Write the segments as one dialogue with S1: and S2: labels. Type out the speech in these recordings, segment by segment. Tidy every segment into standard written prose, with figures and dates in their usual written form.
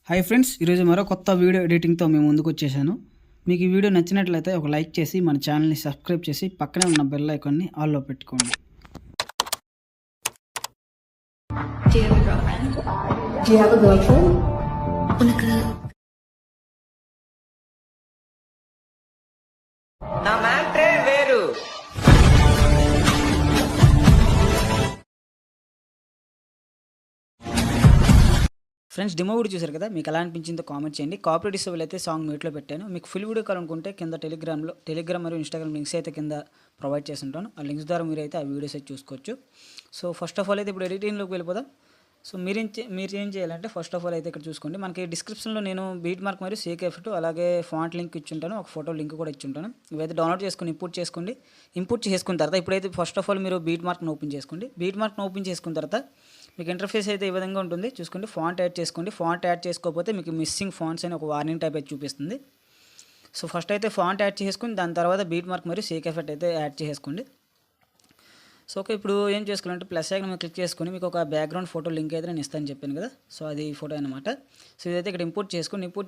S1: Hi friends, ఈరోజు మరో కొత్త వీడియో ఎడిటింగ్తో మేము ముందుకు వచ్చేసాను. మీకు ఈ వీడియో నచ్చినట్లయితే ఒక లైక్ చేసి మన ఛానల్ని సబ్స్క్రైబ్ చేసి పక్కనే ఉన్న బెల్ ఐకాన్ని ఆల్లో పెట్టుకోండి.
S2: నా మ్యాట్రే వేరు.
S1: ఫ్రెండ్స్, డెమో వీడియో చూసారు కదా, మీకు ఎలా అనిపించిందో కామెంట్ చేయండి. కాపీరైట్ ఇష్యూ అయితే సాంగ్ మ్యూట్లో పెట్టాను. మీకు ఫుల్ వీడియో కావాలనుకుంటే కింద టెలిగ్రామ్ మరియు ఇన్స్టాగ్రామ్ లింక్స్ అయితే కింద ప్రొవైడ్ చేసి ఉంటాను. ఆ లింక్స్ ద్వారా మీరు అయితే ఆ వీడియోస్ అయితే చూసుకోవచ్చు. సో ఫస్ట్ ఆఫ్ ఆల్ అయితే ఇప్పుడు ఎడిటింగ్లోకి వెళ్ళిపోదాం. సో మీరు ఏం చేయాలంటే ఫస్ట్ ఆఫ్ ఆల్ అయితే ఇక్కడ చూసుకోండి. మనకి డిస్క్రిప్షన్లో నేను బీట్ మార్క్ మరియు సేక్ ఎఫెక్ట్ అలాగే ఫాంట్ లింక్ ఇచ్చుంటాను, ఒక ఫోటో లింక్ కూడా ఇచ్చుంటాను. ఇవైతే డౌన్లోడ్ చేసుకుని ఇంపోర్ట్ చేసుకోండి. ఇంపోర్ట్ చేసుకున్న తర్వాత ఇప్పుడైతే ఫస్ట్ ఆఫ్ ఆల్ మీరు బీట్ మార్క్ని ఓపెన్ చేసుకోండి. బీట్ మార్క్ని ఓపెన్ చేసుకున్న తర్వాత మీకు ఇంటర్ఫేస్ అయితే ఈ విధంగా ఉంటుంది. చూసుకోండి, ఫాంట్ యాడ్ చేసుకోండి. ఫాంట్ యాడ్ చేసుకోకపోతే మీకు మిస్సింగ్ ఫాంట్స్ అని ఒక వార్నింగ్ టైప్ అయితే చూపిస్తుంది. సో ఫస్ట్ అయితే ఫాంట్ యాడ్ చేసుకుని దాని తర్వాత బీట్ మార్క్ మరియు సేక్ ఎఫెక్ట్ అయితే యాడ్ చేసుకోండి. సో ఓకే, ఇప్పుడు ఏం చేసుకోవాలంటే ప్లస్ ఐకాన్ మీద క్లిక్ చేసుకొని మీకు ఒక బ్యాక్గ్రౌండ్ ఫోటో లింక్ అయితే నేను ఇస్తాను చెప్పాను కదా. సో అది ఫోటో అనమాట. సో ఇదైతే ఇక్కడ ఇంపోర్ట్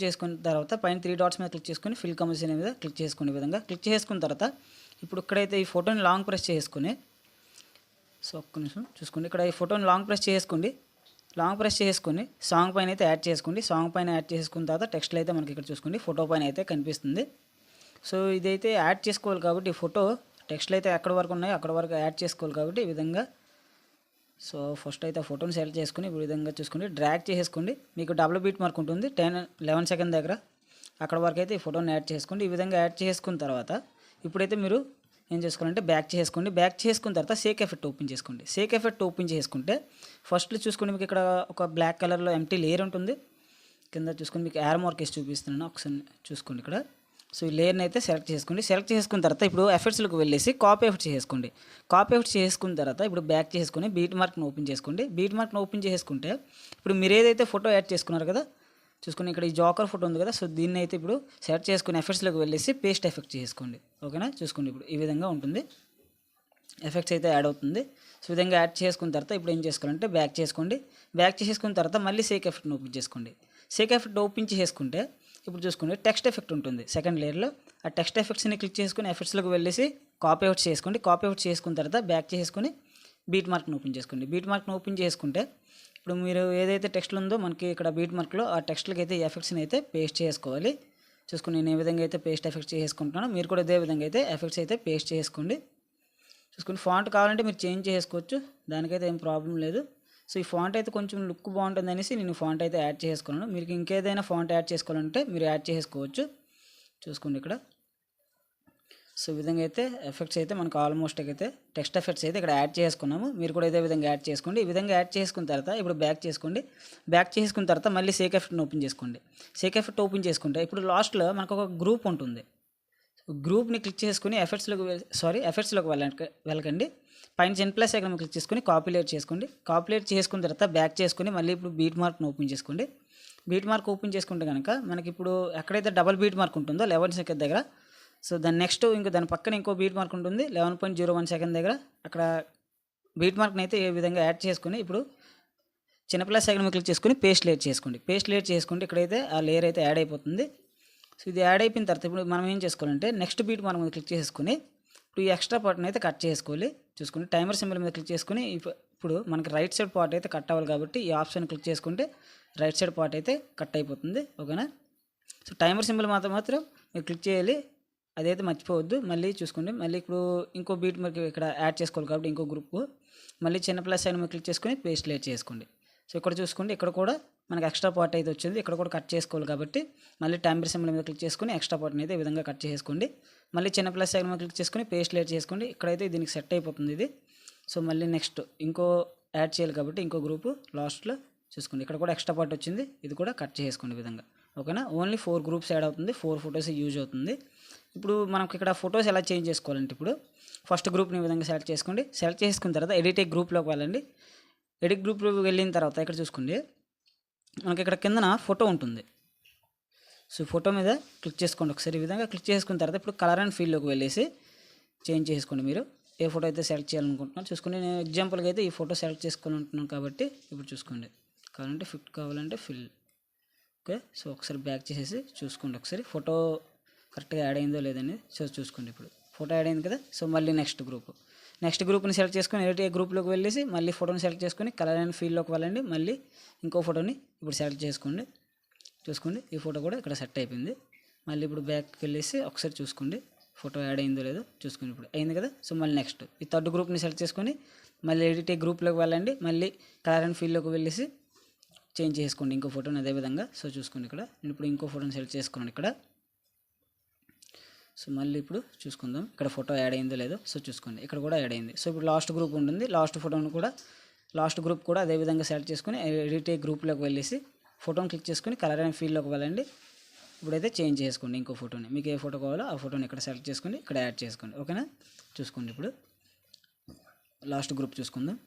S1: చేసుకున్న తర్వాత పైన 3 డాట్స్ మీద క్లిక్ చేసుకొని ఫిల్ కంపోజిషన్ మీద క్లిక్ చేసుకునే విధంగా క్లిక్ చేసుకున్న తర్వాత ఇప్పుడు ఇక్కడైతే ఈ ఫోటోని లాంగ్ ప్రెస్ చేసుకుని, సో ఒక్క నిమిషం చూసుకోండి, ఇక్కడ ఈ ఫోటోని లాంగ్ ప్రెస్ చేసుకొని సాంగ్ పైన అయితే యాడ్ చేసుకోండి. సాంగ్ పైన యాడ్ చేసుకున్న తర్వాత టెక్స్ట్లో అయితే మనకి ఇక్కడ చూసుకోండి ఫోటో పైన అయితే కనిపిస్తుంది. సో ఇదైతే యాడ్ చేసుకోవాలి కాబట్టి ఈ ఫోటో టెక్స్ట్లు అయితే ఎక్కడ వరకు ఉన్నాయో అక్కడ వరకు యాడ్ చేసుకోవాలి కాబట్టి ఈ విధంగా. సో ఫస్ట్ అయితే ఆ ఫోటోని సెలెక్ట్ చేసుకుని ఈ విధంగా చూసుకోండి, డ్రాగ్ చేసేసుకోండి. మీకు డబుల్ బీట్ మార్క్ ఉంటుంది 10-11 సెకండ్ దగ్గర, అక్కడ వరకు అయితే ఈ ఫోటోని యాడ్ చేసుకోండి. ఈ విధంగా యాడ్ చేసుకున్న తర్వాత ఇప్పుడైతే మీరు ఏం చేసుకోవాలంటే బ్యాక్ చేసుకోండి. బ్యాక్ చేసుకున్న తర్వాత సేక్ ఎఫెక్ట్ ఓపెన్ చేసుకోండి. సేక్ ఎఫెక్ట్ ఓపెన్ చేసుకుంటే ఫస్ట్లో చూసుకోండి, మీకు ఇక్కడ ఒక బ్లాక్ కలర్లో ఎంటీ లేయర్ ఉంటుంది. కింద చూసుకొని మీకు యారో మార్క్ వేసి చూపిస్తున్నాను, ఒకసారి చూసుకోండి ఇక్కడ. సో ఈ లేయర్ని అయితే సెలెక్ట్ చేసుకోండి. సెలెక్ట్ చేసుకున్న తర్వాత ఇప్పుడు ఎఫెక్ట్స్లోకి వెళ్ళేసి కాపీ ఎఫెక్ట్స్ చేసుకోండి. కాపీ ఎఫెక్ట్స్ చేసుకున్న తర్వాత ఇప్పుడు బ్యాక్ చేసుకొని బీట్ మార్క్ని ఓపెన్ చేసుకోండి. బీట్ మార్క్ని ఓపెన్ చేసుకుంటే ఇప్పుడు మీరు ఏదైతే ఫోటో యాడ్ చేసుకున్నారు కదా, చూసుకుని ఇక్కడ ఈ జోకర్ ఫోటో ఉంది కదా, సో దీన్ని అయితే ఇప్పుడు సెలెక్ట్ చేసుకుని ఎఫెక్ట్స్లోకి వెళ్ళేసి పేస్ట్ ఎఫెక్ట్ చేసుకోండి. ఓకేనా, చూసుకోండి ఇప్పుడు ఈ విధంగా ఉంటుంది, ఎఫెక్ట్స్ అయితే యాడ్ అవుతుంది. సో విధంగా యాడ్ చేసుకున్న తర్వాత ఇప్పుడు ఏం చేసుకోవాలంటే బ్యాక్ చేసుకోండి. బ్యాక్ చేసుకున్న తర్వాత మళ్ళీ సేక్ ఎఫెక్ట్ని ఓపెన్ చేసుకోండి. సేక్ ఎఫెక్ట్ ఓపెన్ చేసుకుంటే ఇప్పుడు చూసుకోండి టెక్స్ట్ ఎఫెక్ట్ ఉంటుంది సెకండ్ లేయర్లో. ఆ టెక్స్ట్ ఎఫెక్ట్స్ని క్లిక్ చేసుకుని ఎఫెక్ట్స్లోకి వెళ్ళేసి కాపీ అవుట్ చేసుకోండి. కాపీ అవుట్ చేసుకున్న తర్వాత బ్యాక్ చేసుకుని బీట్ మార్క్ని ఓపెన్ చేసుకోండి. బీట్ మార్క్ని ఓపెన్ చేసుకుంటే ఇప్పుడు మీరు ఏదైతే టెక్స్ట్లు ఉందో మనకి ఇక్కడ బీట్ మార్క్లో ఆ టెక్స్ట్లకి అయితే ఈ ఎఫెక్ట్స్ని అయితే పేస్ట్ చేసుకోవాలి. చూసుకుని నేను ఏ విధంగా అయితే పేస్ట్ ఎఫెక్ట్స్ చేసుకుంటున్నాను, మీరు కూడా ఇదే విధంగా అయితే ఎఫెక్ట్స్ అయితే పేస్ట్ చేసుకోండి. చూసుకుని ఫాంట్ కావాలంటే మీరు చేంజ్ చేసుకోవచ్చు, దానికైతే ఏం ప్రాబ్లం లేదు. సో ఈ ఫాంట్ అయితే కొంచెం లుక్ బాగుంటుంది అనేసి నేను ఫాంట్ అయితే యాడ్ చేసుకున్నాను. మీకు ఇంకేదైనా ఫాంట్ యాడ్ చేసుకోవాలంటే మీరు యాడ్ చేసుకోవచ్చు. చూసుకోండి ఇక్కడ. సో ఈ విధంగా అయితే ఎఫెక్ట్స్ అయితే మనకు ఆల్మోస్ట్ అయితే టెక్స్ట్ ఎఫెక్ట్స్ అయితే ఇక్కడ యాడ్ చేసుకున్నాము. మీరు కూడా ఇదే విధంగా యాడ్ చేసుకోండి. ఈ విధంగా యాడ్ చేసుకున్న తర్వాత ఇప్పుడు బ్యాక్ చేసుకోండి. బ్యాక్ చేసుకున్న తర్వాత మళ్ళీ సేక్ ఎఫెక్ట్ని ఓపెన్ చేసుకోండి. సేక్ ఎఫెక్ట్ ఓపెన్ చేసుకుంటే ఇప్పుడు లాస్ట్లో మనకు ఒక గ్రూప్ ఉంటుంది. గ్రూప్ని క్లిక్ చేసుకుని ఎఫెక్ట్స్లోకి వెళ్ళకండి. పైన ++ ఐకాన్ క్లిక్ చేసుకుని కాపీలేట్ చేసుకోండి. కాపీలేట్ చేసుకున్న తర్వాత బ్యాక్ చేసుకుని మళ్ళీ ఇప్పుడు బీట్ మార్క్ని ఓపెన్ చేసుకోండి. బీట్ మార్క్ ఓపెన్ చేసుకుంటే కనుక మనకి ఇప్పుడు ఎక్కడైతే డబల్ బీట్ మార్క్ ఉంటుందో 11 సెకండ్ దగ్గర, సో దాని నెక్స్ట్ దాని పక్కన ఇంకో బీట్ మార్క్ ఉంటుంది 11.01 సెకండ్ దగ్గర. అక్కడ బీట్ మార్క్ని అయితే ఏ విధంగా యాడ్ చేసుకుని ఇప్పుడు ++ ఐకాన్ క్లిక్ చేసుకుని పేస్ట్ లేట్ చేసుకుంటే ఇక్కడైతే ఆ లేయర్ అయితే యాడ్ అయిపోతుంది. సో ఇది యాడ్ అయిపోయిన తర్వాత ఇప్పుడు మనం ఏం చేసుకోవాలంటే నెక్స్ట్ బీట్ మార్క్ మీద క్లిక్ చేసుకుని ఇప్పుడు ఈ ఎక్స్ట్రా పార్ట్ని అయితే కట్ చేసుకోవాలి. చూసుకుని టైమర్ సింబల్ మీద క్లిక్ చేసుకుని ఇప్పుడు మనకి రైట్ సైడ్ పార్ట్ అయితే కట్ అవ్వాలి కాబట్టి ఈ ఆప్షన్ క్లిక్ చేసుకుంటే రైట్ సైడ్ పార్ట్ అయితే కట్ అయిపోతుంది. ఓకేనా, సో టైమర్ సింబల్ మాత్రం మీరు క్లిక్ చేయాలి, అదైతే మర్చిపోవద్దు. మళ్ళీ చూసుకోండి, మళ్ళీ ఇప్పుడు ఇంకో బీట్ మార్క్ ఇక్కడ యాడ్ చేసుకోవాలి కాబట్టి ఇంకో గ్రూప్ మళ్ళీ ++ ఐకాన్ మీద క్లిక్ చేసుకుని పేస్ట్ లేట్ చేసుకోండి. సో ఇక్కడ చూసుకోండి, ఇక్కడ కూడా మనకి ఎక్స్ట్రా పార్ట్ అయితే వచ్చింది, ఇక్కడ కూడా కట్ చేసుకోవాలి కాబట్టి మళ్ళీ టైమర్ సింబల్ మీద క్లిక్ చేసుకుని ఎక్స్ట్రా పార్ట్ని అయితే ఈ విధంగా కట్ చేసుకోండి. మళ్ళీ ++ ఐకాన్ మీద క్లిక్ చేసుకుని పేస్ట్ లేట్ చేసుకోండి. ఇక్కడైతే దీనికి సెట్ అయిపోతుంది ఇది. సో మళ్ళీ నెక్స్ట్ ఇంకో యాడ్ చేయాలి కాబట్టి ఇంకో గ్రూపు లాస్ట్లో చూసుకోండి, ఇక్కడ కూడా ఎక్స్ట్రా పార్ట్ వచ్చింది, ఇది కూడా కట్ చేసుకోండి ఈ విధంగా. ఓకేనా, ఓన్లీ 4 గ్రూప్స్ యాడ్ అవుతుంది, 4 ఫొటోస్ యూజ్ అవుతుంది. ఇప్పుడు మనకి ఇక్కడ ఫొటోస్ ఎలా చేంజ్ చేసుకోవాలంటే ఇప్పుడు ఫస్ట్ గ్రూప్ని ఈ విధంగా సెలెక్ట్ చేసుకోండి. సెలెక్ట్ చేసుకున్న తర్వాత ఎడిట్ గ్రూప్లోకి వెళ్ళండి. ఎడిట్ గ్రూప్లోకి వెళ్ళిన తర్వాత ఇక్కడ చూసుకోండి, మనకి ఇక్కడ కిందన ఫోటో ఉంటుంది. సో ఫోటో మీద క్లిక్ చేసుకోండి ఒకసారి. ఈ విధంగా క్లిక్ చేసుకున్న తర్వాత ఇప్పుడు కలర్ అండ్ ఫీల్డ్లోకి వెళ్ళేసి చేంజ్ చేసుకోండి. మీరు ఏ ఫోటో అయితే సెలెక్ట్ చేయాలనుకుంటున్నారు చూసుకోండి. నేను ఎగ్జాంపుల్గా అయితే ఈ ఫోటో సెలెక్ట్ చేసుకోవాలనుకుంటున్నాను కాబట్టి ఇప్పుడు చూసుకోండి, కావాలంటే ఫిట్ కావాలంటే ఫిల్, ఓకే. సో ఒకసారి బ్యాక్ చేసేసి చూసుకోండి, ఒకసారి ఫోటో కరెక్ట్గా యాడ్ అయిందో లేదని సో చూసుకోండి. ఇప్పుడు ఫోటో యాడ్ అయింది కదా. సో మళ్ళీ నెక్స్ట్ గ్రూప్ని సెలెక్ట్ చేసుకొని ఎడిట్ గ్రూప్లోకి వెళ్ళేసి మళ్ళీ ఫోటోని సెలెక్ట్ చేసుకొని కలర్ అండ్ ఫీల్డ్లోకి వెళ్ళండి. మళ్ళీ ఇంకో ఫోటోని ఇప్పుడు సెలెక్ట్ చేసుకోండి. చూసుకోండి ఈ ఫోటో కూడా ఇక్కడ సెట్ అయిపోయింది. మళ్ళీ ఇప్పుడు బ్యాక్కి వెళ్ళేసి ఒకసారి చూసుకోండి ఫోటో యాడ్ అయిందో లేదో చూసుకోండి. ఇప్పుడు అయింది కదా. సో మళ్ళీ నెక్స్ట్ ఈ థర్డ్ గ్రూప్ని సెలెక్ట్ చేసుకొని మళ్ళీ ఎడిట్ గ్రూప్లోకి వెళ్ళండి. మళ్ళీ కలర్ అండ్ ఫీల్డ్లోకి వెళ్ళేసి చేంజ్ చేసుకోండి ఇంకో ఫోటోని అదేవిధంగా. సో చూసుకోండి ఇక్కడ నేను ఇప్పుడు ఇంకో ఫోటోని సెలెక్ట్ చేసుకున్నాను ఇక్కడ. సో మళ్ళీ ఇప్పుడు చూసుకుందాం ఇక్కడ ఫోటో యాడ్ అయిందో లేదో. సో చూసుకోండి ఇక్కడ కూడా యాడ్ అయింది. సో ఇప్పుడు లాస్ట్ గ్రూప్ ఉంటుంది, లాస్ట్ గ్రూప్ కూడా అదేవిధంగా సెలెక్ట్ చేసుకొని ఎడిట్ గ్రూప్లోకి వెళ్ళేసి ఫోటోని క్లిక్ చేసుకొని కలర్ అండ్ ఫీల్డ్లోకి వెళ్ళండి. ఇప్పుడైతే చేంజ్ చేసుకోండి ఇంకో ఫోటోని, మీకు ఏ ఫోటో కావాలో ఆ ఫోటోని ఇక్కడ సెలెక్ట్ చేసుకొని ఇక్కడ యాడ్ చేసుకోండి. ఓకేనా. చూసుకోండి ఇప్పుడు లాస్ట్ గ్రూప్ చూసుకుందాం.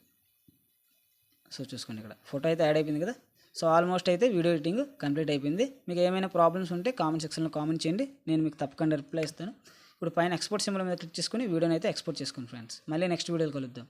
S1: సో చూసుకోండి ఇక్కడ ఫోటో అయితే యాడ్ అయిపోయింది కదా. సో ఆల్మోస్ట్ అయితే వీడియో ఎడిటింగ్ కంప్లీట్ అయిపోయింది. మీకు ఏమైనా ప్రాబ్లమ్స్ ఉంటే కామెంట్ సెక్షన్లో కామెంట్ చేయండి, నేను మీకు తప్పకుండా రిప్లై ఇస్తాను. ఇప్పుడు పైన ఎక్స్పోర్ట్ సింబల్ మీద క్లిక్ చేసుకొని వీడియోని అయితే ఎక్స్పోర్ట్ చేసుకోండి ఫ్రెండ్స్. మళ్ళీ నెక్స్ట్ వీడియోలో కలుద్దాం.